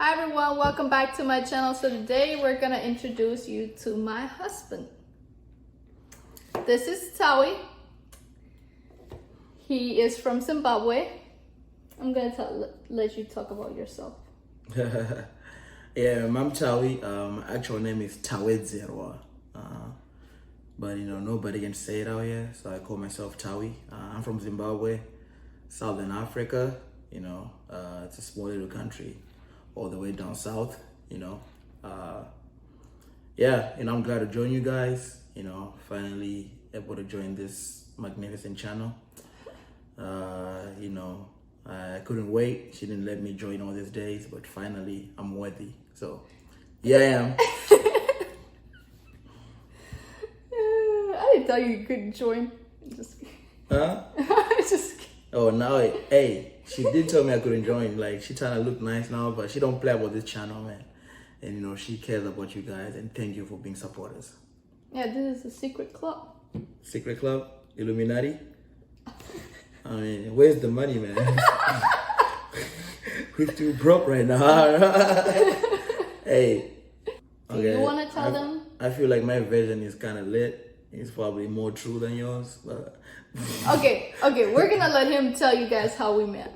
Hi everyone, welcome back to my channel. So today we're gonna introduce you to my husband. This is Tawi. He is from Zimbabwe. I'm gonna let you talk about yourself. Yeah, I'm Tawi. Actual name is Tawi. But nobody can say it out here, so I call myself Tawi. I'm from Zimbabwe, Southern Africa. It's a small little country all the way down south. I'm glad to join you guys. Finally able to join this magnificent channel. I couldn't wait. She didn't let me join all these days, but finally I'm worthy. So yeah, I am. I didn't tell you couldn't join. Just kidding. Huh? Just kidding. Oh, now, hey, she did tell me I couldn't join. Like, she trying to look nice now, but she don't play about this channel, man. And, she cares about you guys, and thank you for being supporters. Yeah, this is a secret club. Secret club? Illuminati? I mean, where's the money, man? We're too broke right now. Hey. Do you want to tell them? I feel like my version is kind of lit. It's probably more true than yours, but... Okay, we're gonna let him tell you guys how we met.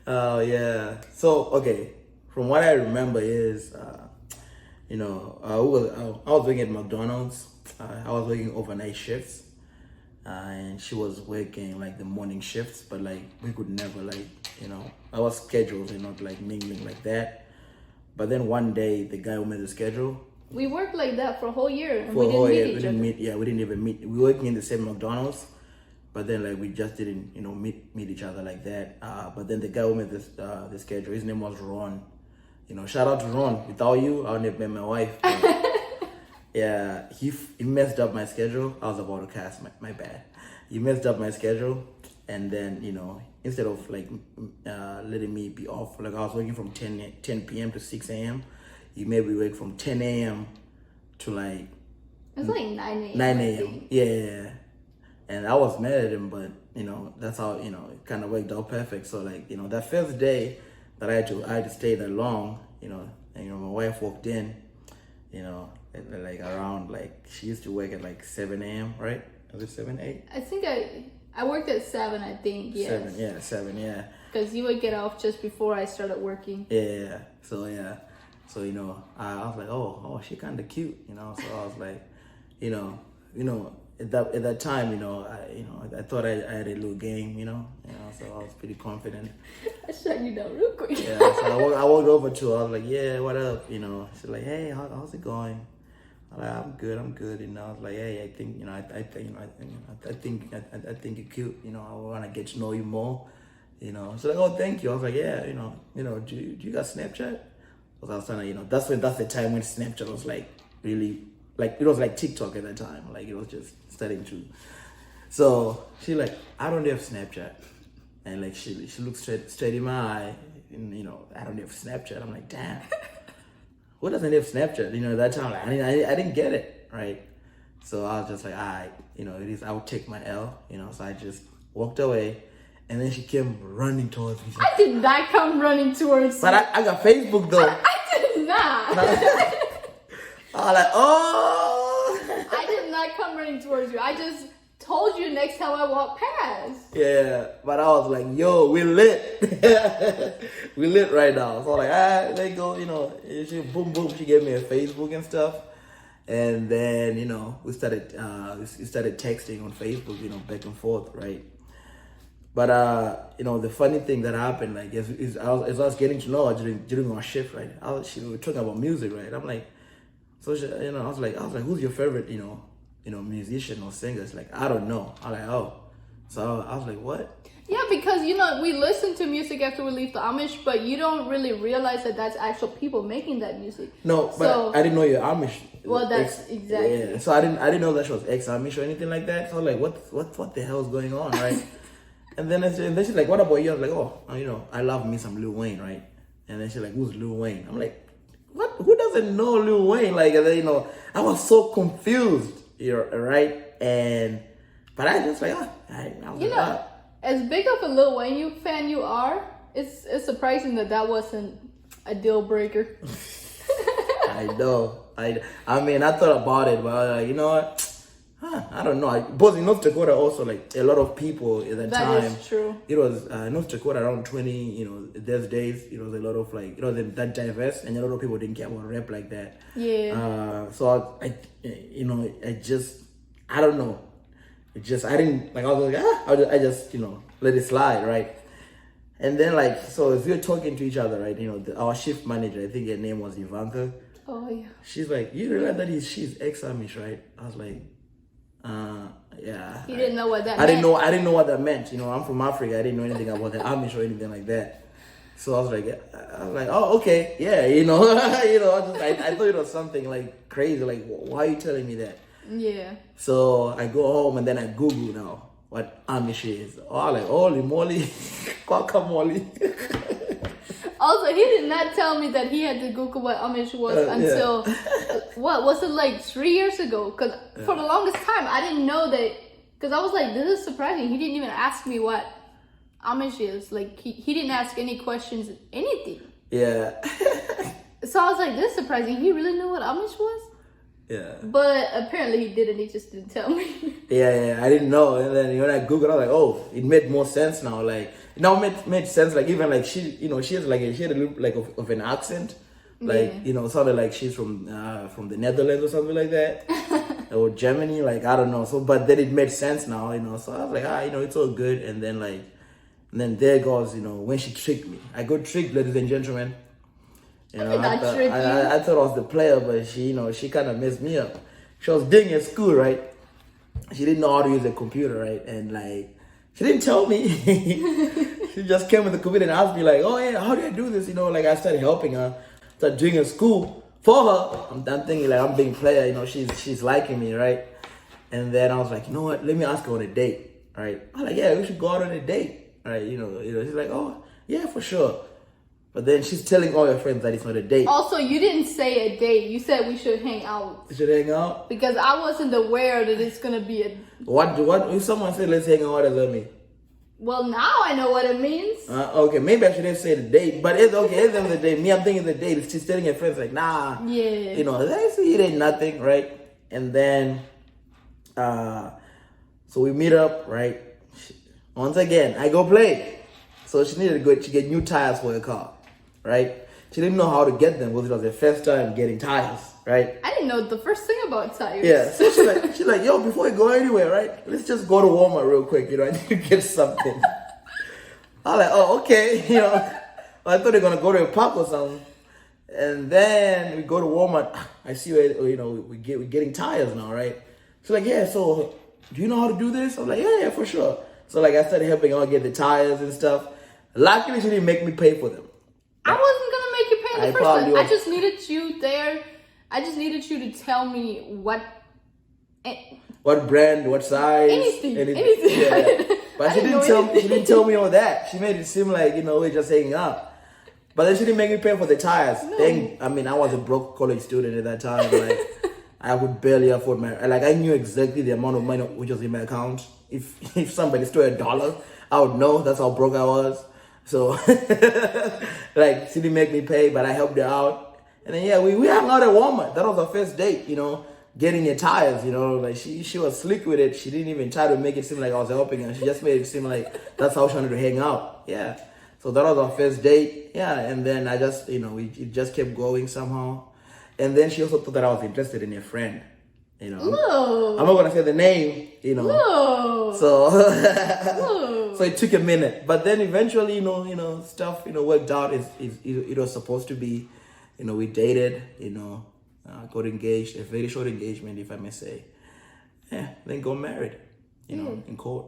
Oh, yeah. So, okay, from what I remember is, I was working at McDonald's. I was working overnight shifts, and she was working like the morning shifts, but like we could never our schedules are not like mingling like that. But then one day, the guy who made the schedule, we worked like that for a whole year, and we didn't meet each other. We didn't even meet. We were working in the same McDonald's, but then like we just didn't, meet each other like that. But then the guy who made the schedule, his name was Ron. Shout out to Ron. Without you, I wouldn't have met my wife. Yeah, he messed up my schedule. I was about to cast my bad. He messed up my schedule, and then instead of letting me be off, like I was working from 10 p.m. to 6 a.m. He made me work from 10 a.m. to like... It's like 9 a.m. 9 a.m. Yeah. And I was mad at him, but, that's how, it kind of worked out perfect. So, that first day that I had to stay that long, and, my wife walked in, around, she used to work at, 7 a.m., right? Was it 7, 8? I think I worked at 7, I think, yes. 7, yeah. Because you would get off just before I started working. Yeah, so, yeah. So, I was like, oh, she kind of cute, So I was like, at that time, I thought I had a little game, so I was pretty confident. I shut you down real quick. Yeah, so I walked over to her. I was like, yeah, what up? She's like, hey, how's it going? I'm like, I'm good. I was like, hey, I think, I think you're cute. I want to get to know you more. She's like, oh, thank you. I was like, yeah, do you got Snapchat? Because I was trying to, that's the time when Snapchat was really, it was like TikTok at that time. It was just starting to. So she I don't have Snapchat. And she looked straight in my eye. And, I don't have Snapchat. I'm like, damn. Who doesn't have Snapchat? At that time, I didn't get it, right? So I was just like, all right, it is, I'll take my L, So I just walked away. And then she came running towards me. I did not come running towards you. But I got Facebook though. I did not. I was like, oh. I did not come running towards you. I just told you next time I walk past. Yeah, but I was like, yo, we lit. We lit right now. So I was like, all right, let's go, she boom, boom. She gave me a Facebook and stuff. And then, we started texting on Facebook, back and forth, right? But, the funny thing that happened, as I was getting to know her during our shift, right? We were talking about music, right? I'm like, so, she, I was like, who's your favorite, musician or singer? It's like, I don't know. I'm like, oh. So I was like, what? Yeah, because, we listen to music after we leave the Amish, but you don't really realize that that's actual people making that music. No, but I didn't know you're Amish. Well, that's exactly. Yeah, so I didn't know that she was ex-Amish or anything like that. So I was like, what the hell is going on, right? And then she's like, what about you? I was like, oh, I love me some Lil Wayne, right? And then she's like, who's Lil Wayne? I'm like, what? Who doesn't know Lil Wayne? I was so confused, right? But I just like, I was as big of a Lil Wayne fan you are, it's surprising that wasn't a deal breaker. I know. I mean, I thought about it, but you know what? I don't know. But in North Dakota also, like a lot of people at that time. That is true. It was North Dakota around 20. You know, there's days. It was a lot of like that diverse, and a lot of people didn't care about rap like that. Yeah. So I don't know. I didn't like. I was like, I just let it slide, right? And then like so, if you're talking to each other, right? Our shift manager, I think her name was Ivanka. Oh yeah. She's like, you realize that she's ex-Amish, right? I was like, yeah. You didn't know what that I meant. I didn't know what that meant. I'm from Africa. I didn't know anything about the Amish or anything like that. So I was like, oh, okay, yeah, I thought it was something like crazy. Like, why are you telling me that? Yeah. So I go home and then I Google now what Amish is. Oh, like, holy moly, guacamole. Also, he did not tell me that he had to Google what Amish was until, what was it, like 3 years ago? Because for the longest time, I didn't know that, because I was like, this is surprising. He didn't even ask me what Amish is. Like, he didn't ask any questions, anything. Yeah. So I was like, this is surprising. He really knew what Amish was? Yeah. But apparently he didn't. He just didn't tell me. Yeah, I didn't know. And then when I Googled, I was like, oh, it made more sense now. Like, now it made sense. Like, even like she had a little like of an accent. Like, sounded like she's from the Netherlands or something like that. Or Germany, like, I don't know. So, but then it made sense now, So I was like, it's all good. And then there goes, when she tricked me. I got tricked, ladies and gentlemen. I thought I was the player, but she kind of messed me up. She was being at school, right? She didn't know how to use a computer, right? And like, she didn't tell me. She just came with the computer and asked me like, oh yeah, how do I do this? Like I started helping her, started doing a school for her. I'm thinking like I'm being player, she's liking me, right? And then I was like, you know what? Let me ask her on a date, right? I'm like, yeah, we should go out on a date, right? She's like, oh yeah, for sure. But then she's telling all her friends that it's not a date. Also, you didn't say a date. You said we should hang out. We should hang out? Because I wasn't aware that it's going to be a... What if someone said let's hang out, what does that mean? Well, now I know what it means. Okay, maybe I shouldn't say the date. But it's okay, at the end of the day, me, I'm thinking the date. She's telling her friends like, nah. Yeah. It ain't nothing, right? And then, so we meet up, right? Once again, I go play. So she needed to get new tires for her car, right? She didn't know how to get them because it was her first time getting tires, right? I didn't know the first thing about tires. Yeah, so she's like, yo, before we go anywhere, right? Let's just go to Walmart real quick, I need to get something. I'm like, oh, okay, I thought they're gonna go to a park or something. And then we go to Walmart. I see where, we're getting tires now, right? She's like, yeah, so do you know how to do this? I'm like, yeah, for sure. So like I started helping her get the tires and stuff. Luckily, she didn't make me pay for them. I wasn't gonna make you pay in the first time. I just needed you there. I just needed you to tell me what brand, what size, anything. Yeah. But she didn't tell me all that. She made it seem like we're just hanging out. But then she didn't make me pay for the tires. No. I was a broke college student at that time. Like I would barely afford I knew exactly the amount of money which was in my account. If somebody stole $1, I would know. That's how broke I was. So, like, she didn't make me pay, but I helped her out. And then, we hung out at Walmart. That was our first date, getting your tires, like, she was slick with it. She didn't even try to make it seem like I was helping her. She just made it seem like that's how she wanted to hang out. Yeah. So that was our first date. Yeah. And then I just, it just kept going somehow. And then she also thought that I was interested in her friend. Whoa. I'm not gonna say the name, Whoa. So, Whoa. so it took a minute, but then eventually, stuff, worked out. It was supposed to be, we dated, got engaged, a very short engagement, if I may say. Yeah, then got married, in court.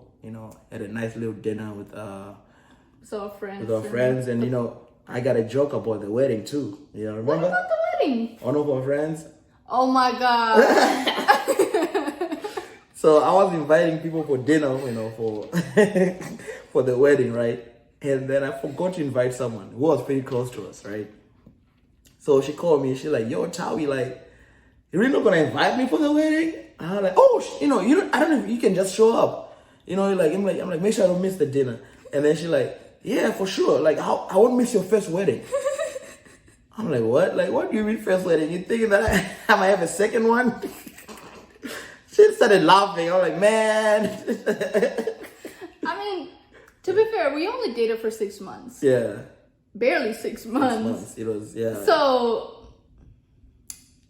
Had a nice little dinner with our friends, and I got a joke about the wedding too. Remember? What about the wedding? One of our friends. Oh my God. So I was inviting people for dinner, for for the wedding, right? And then I forgot to invite someone who was pretty close to us, right? So she called me. She's like, "Yo, Tawi, like, you really not gonna invite me for the wedding?" And I'm like, "Oh, I don't know if you can just show up." I'm like, make sure I don't miss the dinner. And then she's like, "Yeah, for sure. Like, I won't miss your first wedding." I'm like, what? Like, what do you mean first wedding? You thinking that I might have a second one? She started laughing. I'm like, man. I mean, to be fair, we only dated for 6 months. Yeah. Barely 6 months. 6 months. It was, yeah. So,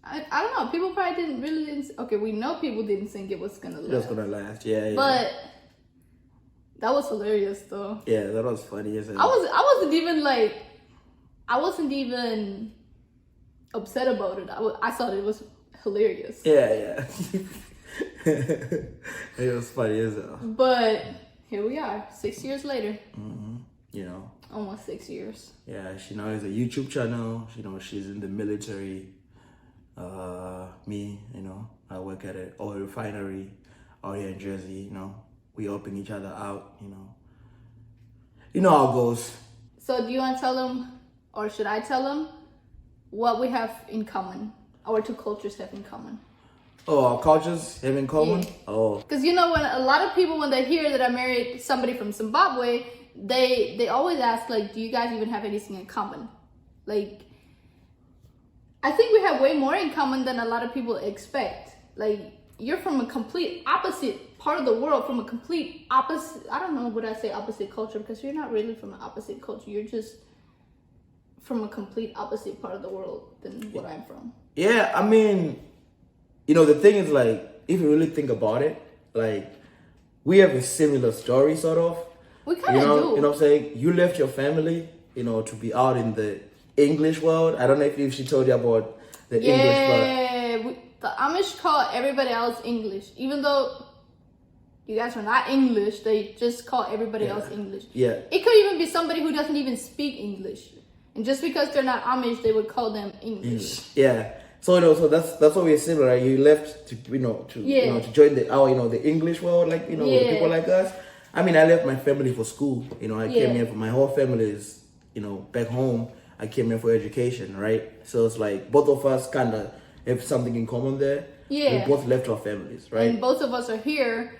I don't know. People probably didn't. Okay, we know people didn't think it was gonna last. It was gonna last, yeah. But that was hilarious, though. Yeah, that was funny. Isn't it? I wasn't even upset about it. I thought it was hilarious. Yeah. It was funny as hell. But here we are, 6 years later. Mm-hmm. You know. Almost 6 years. Yeah, she now has a YouTube channel. You know, she's in the military. Me, you know, I work at an oil refinery out here in Jersey. You know, we helping each other out. You know how it goes. So, do you want to tell them, or should I tell them, what we have in common? Our two cultures have in common. Oh, our cultures have in common? Yeah. Oh. Because, you know, when a lot of people, when they hear that I married somebody from Zimbabwe, they always ask, like, do you guys even have anything in common? Like, I think we have way more in common than a lot of people expect. Like, you're from a complete opposite part of the world, from a complete opposite, I don't know what I say opposite culture, because you're not really from an opposite culture. You're just from a complete opposite part of the world than what I'm from. Yeah, I mean, you know, the thing is, like, if you really think about it, like, we have a similar story, sort of. We kind of do. You know what I'm saying? You left your family, you know, to be out in the English world. I don't know if she told you about the English world. Yeah, the Amish call everybody else English. Even though you guys are not English, they just call everybody else English. Yeah. It could even be somebody who doesn't even speak English. And just because they're not Amish, they would call them English. Yeah. So, you know, so that's what we're similar, right? You left to, to join the English world, like, with people like us. I mean, I left my family for school. You know, I came here for my whole family is, back home. I came here for education, right? So it's like both of us kind of have something in common there. Yeah. We both left our families, right? And both of us are here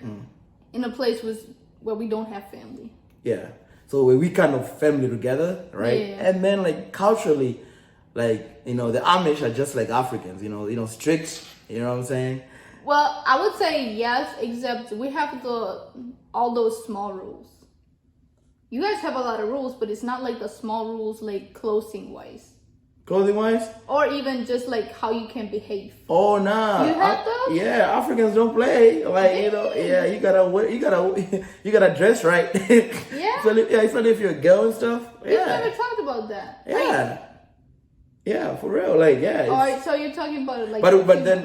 in a place where we don't have family. Yeah. So we kind of family together, right? Yeah. And then, like, culturally, like, the Amish are just like Africans, strict, you know what I'm saying? Well, I would say yes, except we have all those small rules. You guys have a lot of rules, but it's not like the small rules, like clothing-wise. Clothing-wise? Or even just like how you can behave. Oh, nah. You have those? Yeah, Africans don't play. Like, you gotta dress right. Yeah? Especially if you're a girl and stuff. We've never talked about that. Yeah. Like, yeah, for real, like, yeah. Alright, so you're talking about like. But then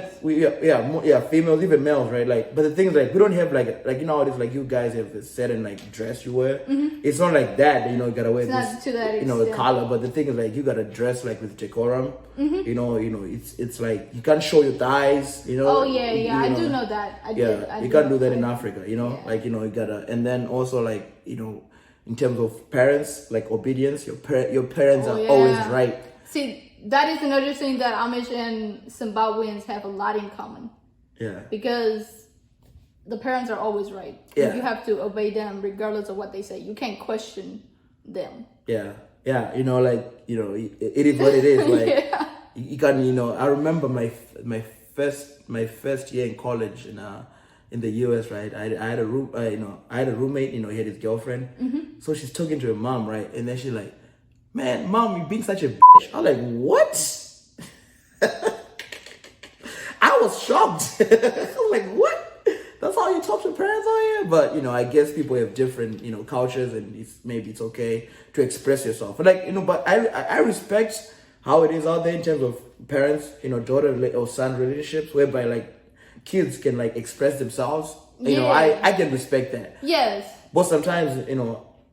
females, even males, right? Like, but the thing is, like, we don't have like how it is, like, you guys have this certain like dress you wear. Mm-hmm. It's not like that. You gotta wear this, to that extent. collar. But the thing is, like, you gotta dress like with decorum. Mm-hmm. It's like you can't show your thighs. Oh yeah, I do know that. You can't do that in Africa. Like, you gotta, and then also, like, in terms of parents, like obedience, your parents are always right. See, that is another thing that Amish and Zimbabweans have a lot in common. Yeah. Because the parents are always right. Yeah. You have to obey them regardless of what they say. You can't question them. Yeah. Yeah. It is what it is. Like, you can, I remember my first year in college in the US, right? I had a roommate, he had his girlfriend. Mm-hmm. So she's talking to her mom, right? And then she's like, man, mom, you've been such a bitch. I was like, what? I was shocked. I was like, what? That's how you talk to parents out here? But, I guess people have different, cultures, and maybe it's okay to express yourself. But, like, but I respect how it is out there in terms of parents, daughter or son relationships, whereby, like, kids can, like, express themselves. I can respect that. Yes. But sometimes,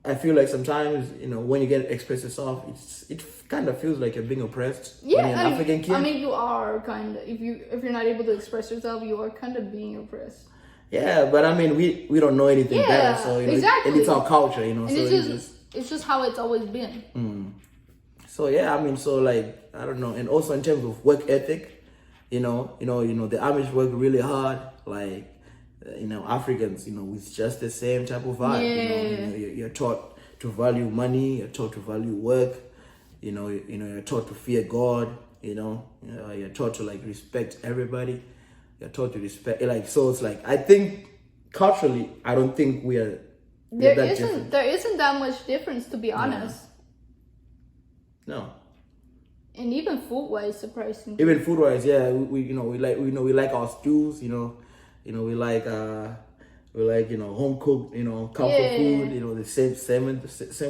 I feel like sometimes, when you get to express yourself, it kind of feels like you're being oppressed. Yeah, when you're an African kid. I mean, you are kind of, if you're not able to express yourself, you are kind of being oppressed. Yeah, but I mean, we don't know anything better, so exactly. And it's our culture, And so it's just how it's always been. So yeah, I mean, so like, I don't know, and also in terms of work ethic, the Amish work really hard, like. Africans, with just the same type of vibe. Yeah. You're taught to value money, you're taught to value work, you're taught to fear God. You're taught to like respect everybody. You're taught to respect, like, so it's like, I think culturally, I don't think there isn't that much difference, to be honest. No. And even food wise, surprisingly. Even food wise, yeah, we like our stews, we like home cooked, comfort food, the same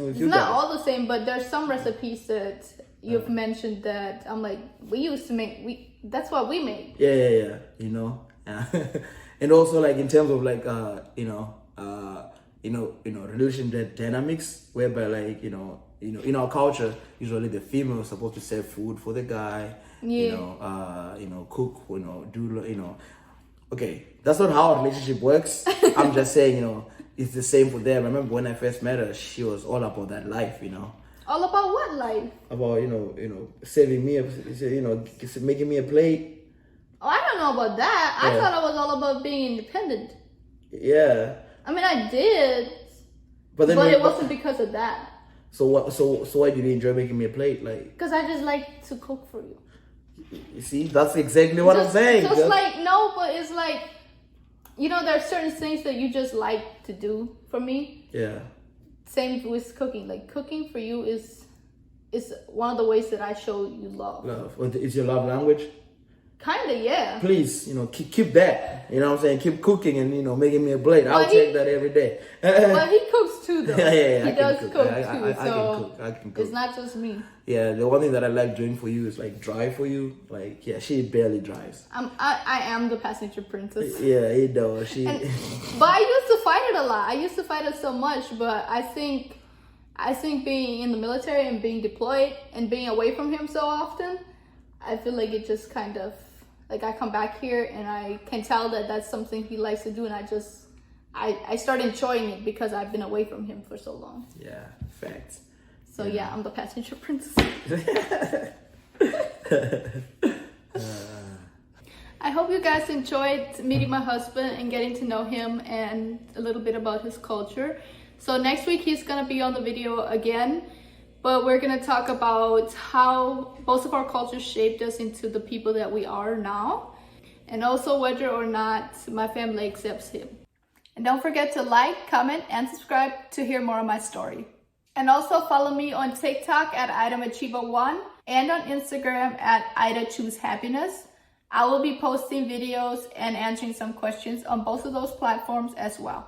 with you. It's not all the same, but there's some recipes that you've mentioned that I'm like, we used to make, that's what we make. Yeah. And also like in terms of like relationship dynamics, whereby like in our culture, usually the female is supposed to serve food for the guy. Cook, okay, that's not how a relationship works. I'm just saying, it's the same for them. I remember when I first met her, she was all about that life, All about what life? About serving me, making me a plate. Oh, I don't know about that. I thought it was all about being independent. Yeah. I mean, I did, but it wasn't because of that. So why do you enjoy making me a plate, like? Because I just like to cook for you. You see, that's exactly what I'm saying. Just like, no, but it's like, there are certain things that you just like to do for me. Yeah. Same with cooking. Like, cooking for you is one of the ways that I show you love. Love. Is your love language? Kinda, yeah. Please, keep that. You know what I'm saying? Keep cooking and, making me a plate. I'll take that every day. But he cooks too, though. Yeah. He does cook too. I can cook. It's not just me. Yeah, the one thing that I like doing for you is like drive for you. Like, yeah, she barely drives. I am the passenger princess. Yeah, But I used to fight it a lot. I used to fight it so much, but I think being in the military and being deployed and being away from him so often, I feel like it just kind of, like, I come back here and I can tell that that's something he likes to do, and I start enjoying it because I've been away from him for so long. Yeah, facts. So yeah, I'm the passenger princess. I hope you guys enjoyed meeting my husband and getting to know him and a little bit about his culture. So next week he's gonna be on the video again, but we're gonna talk about how both of our cultures shaped us into the people that we are now, and also whether or not my family accepts him. And don't forget to like, comment, and subscribe to hear more of my story. And also follow me on TikTok at IdaMachiva1 and on Instagram at IdaChooseHappiness. I will be posting videos and answering some questions on both of those platforms as well.